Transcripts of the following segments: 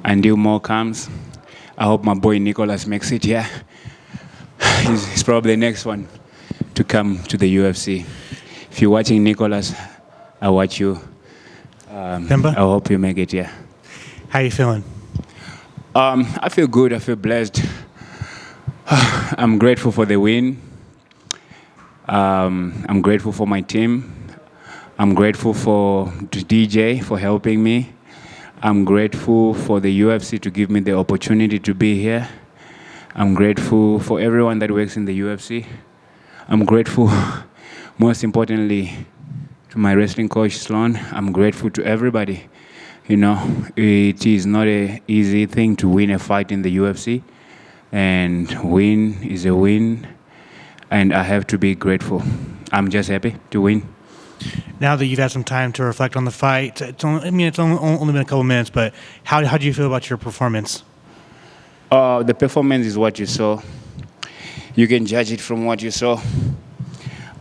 until more comes. I hope my boy Nicholas makes it here. He's probably the next one to come to the UFC. If you're watching Nicholas, I watch you. Themba, I hope you make it here. how you feeling? I feel good. I feel blessed. I'm grateful for the win. I'm grateful for my team. I'm grateful for the DJ for helping me. I'm grateful for the UFC to give me the opportunity to be here. I'm grateful for everyone that works in the UFC. I'm grateful, most importantly, to my wrestling coach, Sloan. I'm grateful to everybody. You know, it is not an easy thing to win a fight in the UFC. And win is a win. And I have to be grateful. I'm just happy to win. Now that you've had some time to reflect on the fight, it's only been a couple minutes, but how do you feel about your performance? The performance is what you saw. You can judge it from what you saw.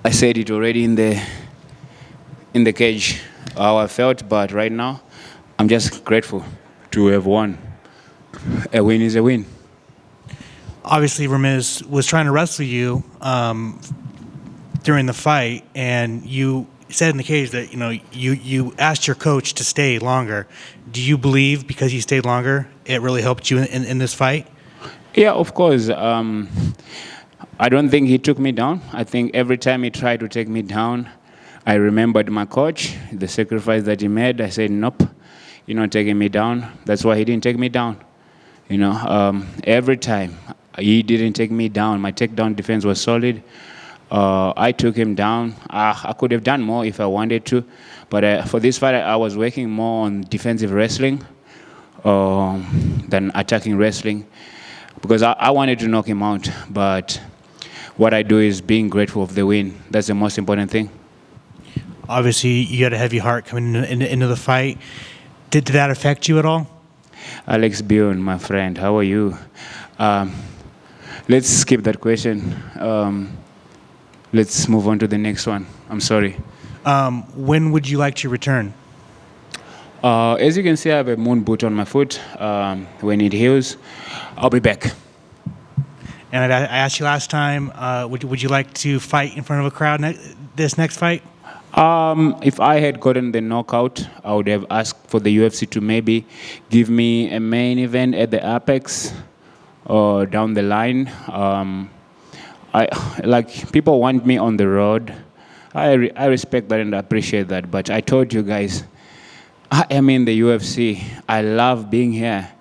I said it already in the cage how I felt, but right now I'm just grateful to have won. A win is a win. Obviously, Ramirez was trying to wrestle you during the fight, and you said in the cage that you asked your coach to stay longer. Do you believe because you stayed longer, it really helped you in this fight? Yeah, of course. I don't think he took me down. I think every time he tried to take me down, I remembered my coach, the sacrifice that he made. I said, nope, you're not taking me down. That's why he didn't take me down. Every time he didn't take me down. My takedown defense was solid. I took him down. I could have done more if I wanted to, but for this fight, I was working more on defensive wrestling than attacking wrestling because I wanted to knock him out. But what I do is being grateful of the win. That's the most important thing. Obviously, you had a heavy heart coming into the fight. Did that affect you at all? Alex Bion, my friend, how are you? Let's skip that question. Let's move on to the next one. I'm sorry. When would you like to return? As you can see, I have a moon boot on my foot. When it heals, I'll be back. And I asked you last time, would you like to fight in front of a crowd this next fight? If I had gotten the knockout, I would have asked for the UFC to maybe give me a main event at the Apex or down the line. People want me on the road. I respect that and appreciate that. But I told you guys, I am in the UFC. I love being here.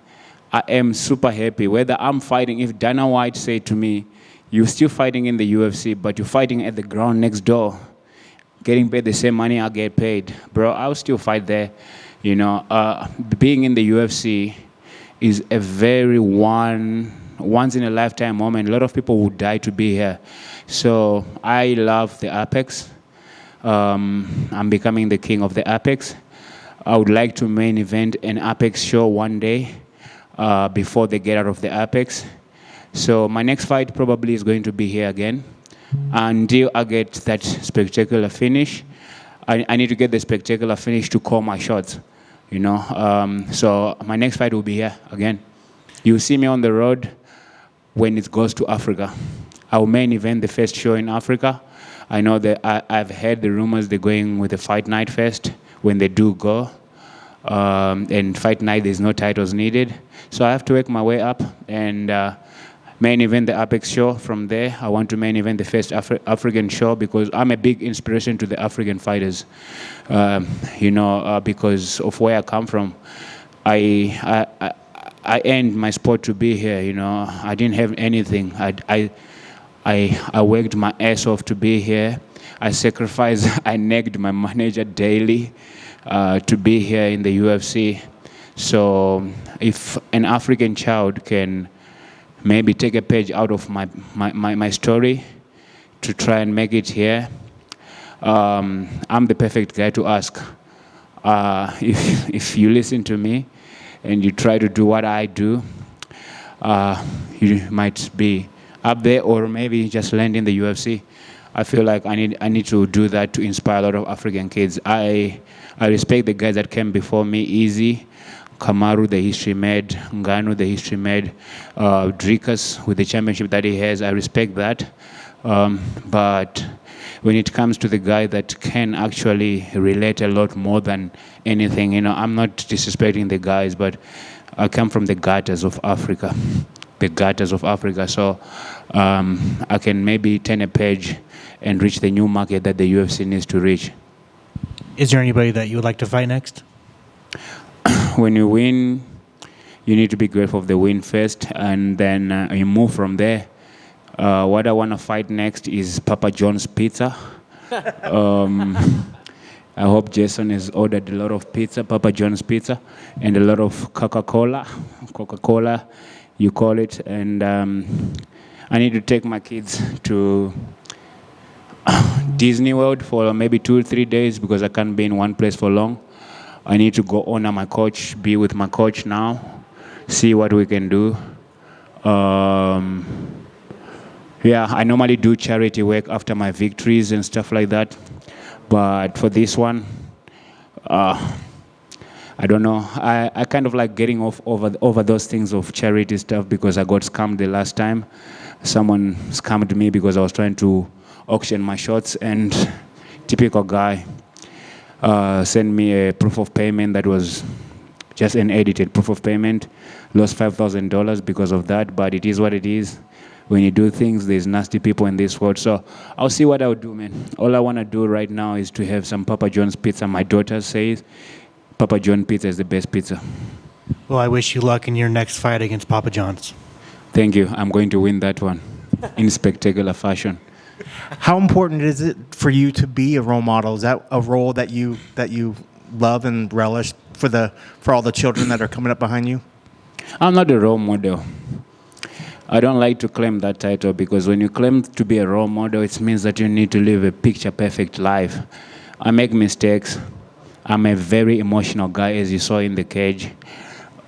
I am super happy. Whether I'm fighting, if Dana White said to me, you're still fighting in the UFC, but you're fighting at the ground next door, getting paid the same money I get paid, bro, I'll still fight there. Being in the UFC is a very once in a lifetime moment. A lot of people would die to be here. So I love the Apex. I'm becoming the king of the Apex. I would like to main event an Apex show one day before they get out of the Apex. So my next fight probably is going to be here again. Until I get that spectacular finish, I need to get the spectacular finish to call my shots, So my next fight will be here again. You'll see me on the road when it goes to Africa. Our main event, the first show in Africa. I know that I've heard the rumors they're going with the Fight Night first when they do go. And Fight Night, there's no titles needed. So I have to work my way up and main event the Apex show. From there, I want to main event the first African show because I'm a big inspiration to the African fighters. Because of where I come from, I earned my sport to be here. I didn't have anything. I worked my ass off to be here. I sacrificed. I nagged my manager daily to be here in the UFC. So if an African child can maybe take a page out of my story to try and make it here, I'm the perfect guy to ask. If you listen to me and you try to do what I do, you might be up there or maybe just land in the UFC. I feel like I need to do that to inspire a lot of African kids. I respect the guys that came before me, Easy, Kamaru, the history made, Ngannou, the history made, Drikas with the championship that he has. I respect that. But when it comes to the guy that can actually relate a lot more than anything, I'm not disrespecting the guys, but I come from the gutters of Africa. The gutters of Africa. So I can maybe turn a page and reach the new market that the UFC needs to reach. Is there anybody that you would like to fight next? When you win, you need to be grateful of the win first, and then you move from there. What I want to fight next is Papa John's Pizza. I hope Jason has ordered a lot of pizza, Papa John's Pizza, and a lot of Coca-Cola, you call it. And I need to take my kids to Disney World for maybe 2 or 3 days because I can't be in one place for long. I need to go honor my coach, be with my coach now, see what we can do. Yeah, I normally do charity work after my victories and stuff like that. But for this one, I don't know. I kind of like getting off over those things of charity stuff because I got scammed the last time. Someone scammed me because I was trying to auction my shots, and typical guy sent me a proof of payment that was just an edited proof of payment. Lost $5,000 because of that, but it is what it is. When you do things, there's nasty people in this world. So I'll see what I'll do, man. All I want to do right now is to have some Papa John's pizza. My daughter says Papa John pizza is the best pizza. Well, I wish you luck in your next fight against Papa John's. Thank you. I'm going to win that one in spectacular fashion. How important is it for you to be a role model? Is that a role that you love and relish for all the children that are coming up behind you? I'm not a role model. I don't like to claim that title because when you claim to be a role model, it means that you need to live a picture-perfect life. I make mistakes. I'm a very emotional guy, as you saw in the cage.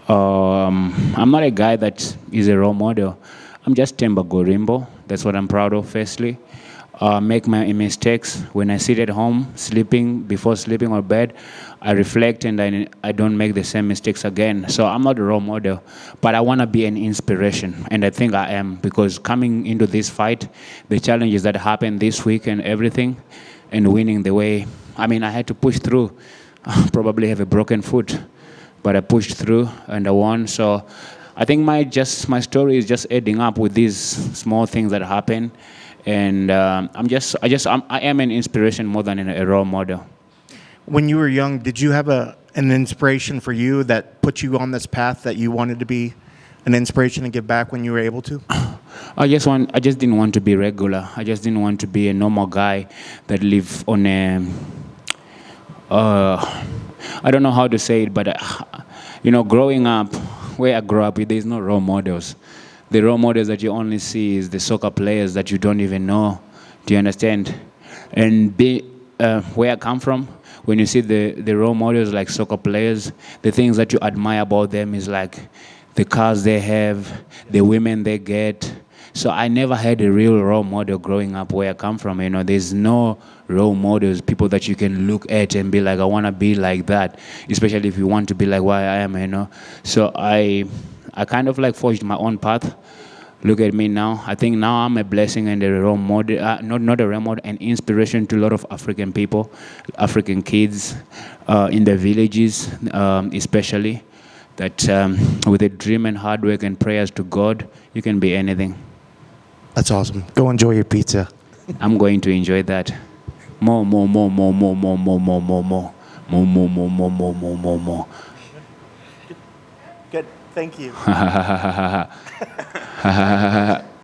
I'm not a guy that is a role model. I'm just Themba Gorimbo. That's what I'm proud of, firstly. Make my mistakes. When I sit at home, before sleeping or bed, I reflect and I don't make the same mistakes again. So I'm not a role model, but I want to be an inspiration. And I think I am, because coming into this fight, the challenges that happened this week and everything, and winning the way, I had to push through. Probably have a broken foot, but I pushed through and I won. So I think my story is just adding up with these small things that happen. And I am an inspiration more than a role model. When you were young, did you have an inspiration for you that put you on this path that you wanted to be an inspiration and give back when you were able to? I just didn't want to be regular. I just didn't want to be a normal guy that live on a I don't know how to say it, but growing up, where I grew up, there's no role models. The role models that you only see is the soccer players that you don't even know. Do you understand? And where I come from, when you see the role models like soccer players, the things that you admire about them is like the cars they have, the women they get. So I never had a real role model growing up where I come from. There's no role models, people that you can look at and be like, I want to be like that, especially if you want to be like where I am, So I kind of like forged my own path. Look at me now. I think now I'm a blessing and a role model, not a role model, an inspiration to a lot of African people, African kids in the villages, especially, that with a dream and hard work and prayers to God, you can be anything. That's awesome. Go enjoy your pizza. I'm going to enjoy that. More. Good. Thank you.